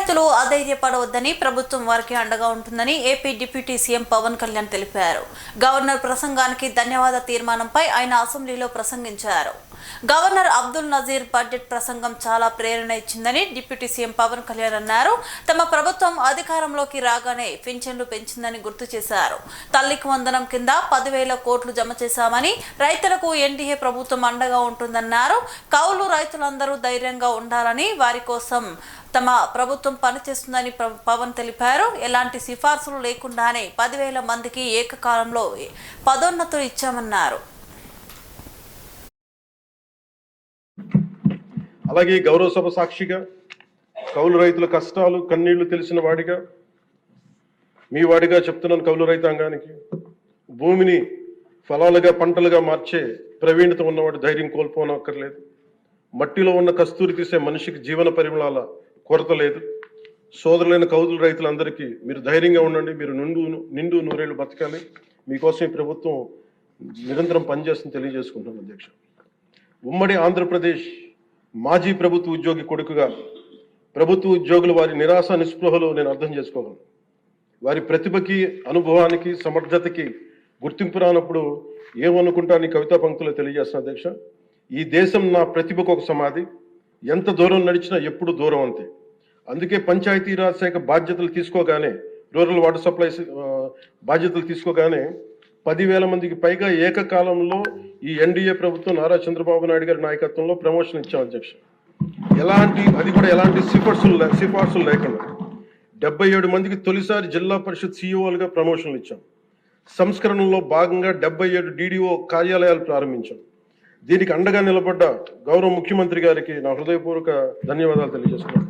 రైతులు అధైర్యపడవద్దని ప్రభుత్వం వారికి అండగా ఉంటుందని AP deputy CM Pawan Kalyan తెలిపారు. గవర్నర్ ప్రసంగానికి ధన్యవాద తీర్మానంపై ఆయన అసెంబ్లీలో ప్రసంగించారు. గవర్నర్ అబ్దుల్ నజీర్ బడ్జెట్ ప్రసంగం చాలా ప్రేరణ ఇచ్చిందని డిప్యూటీ సీఎం పవన్ కళ్యాణ్ అన్నారు. తమ ప్రభుత్వం అధికారంలోకి రాగానే పింఛన్లు పెంచిందని గుర్తు చేశారు. తల్లికి వందనం కింద 10,000 కోట్లు జమ చేశామని, రైతులకు ఎన్డీఏ ప్రభుత్వం అండగా ఉంటుందన్నారు. కౌలు రైతులందరూ ధైర్యంగా ఉండాలని, వారి కోసం తమ ప్రభుత్వం పనిచేస్తుందని పవన్ తెలిపారు. ఎలాంటి సిఫార్సులు లేకుండానే 10,000 మందికి ఏకకాలంలో పదోన్నతులు ఇచ్చామన్నారు. అలాగే గౌరవ సభ సాక్షిగా కౌలు రైతుల కష్టాలు కన్నీళ్లు తెలిసిన వాడిగా మీ వాడిగా చెప్తున్నాను. కౌలు రైతాంగానికి భూమిని ఫలాలుగా పంటలుగా మార్చే ప్రవీణత ఉన్నవాడు ధైర్యం కోల్పోనక్కర్లేదు. మట్టిలో ఉన్న కస్తూరి తీసే మనిషికి జీవన పరిమళాల కొరత లేదు. సోదరులైన కౌలు రైతులందరికీ మీరు ధైర్యంగా ఉండండి. మీరు నిండు నూరేళ్లు బతకాలి. మీకోసం ఈ ప్రభుత్వం నిరంతరం పనిచేస్తుందని తెలియజేసుకుంటున్నాను. అధ్యక్ష, ఉమ్మడి ఆంధ్రప్రదేశ్ మాజీ ప్రభుత్వ ఉద్యోగి కొడుకుగా ప్రభుత్వ ఉద్యోగులు వారి నిరాశ నిస్పృహలో నేను అర్థం చేసుకోగలను. వారి ప్రతిభకి, అనుభవానికి, సమర్థతకి గుర్తింపు రానప్పుడు ఏమనుకుంటాను ఈ కవితా పంక్తులు తెలియజేస్తున్నా. అధ్యక్ష, ఈ దేశం నా ప్రతిభకు ఒక సమాధి, ఎంత దూరం నడిచినా ఎప్పుడు దూరం అంతే. అందుకే పంచాయతీరాజ్ శాఖ బాధ్యతలు తీసుకోగానే, రూరల్ వాటర్ సప్లై బాధ్యతలు తీసుకోగానే 10,000 మందికి పైగా ఏకకాలంలో ఈ ఎన్డీఏ ప్రభుత్వం నారా చంద్రబాబు నాయుడు గారి నాయకత్వంలో ప్రమోషన్ ఇచ్చాం. అధ్యక్ష, అది కూడా ఎలాంటి సిఫార్సులు లేకుండా 77 మందికి తొలిసారి జిల్లా పరిషత్ సీఈఓలుగా ప్రమోషన్లు ఇచ్చాం. సంస్కరణలో భాగంగా 77 డీడీఓ కార్యాలయాలు ప్రారంభించాం. దీనికి అండగా నిలబడ్డ గౌరవ ముఖ్యమంత్రి గారికి నా హృదయపూర్వక ధన్యవాదాలు తెలియజేస్తున్నాను.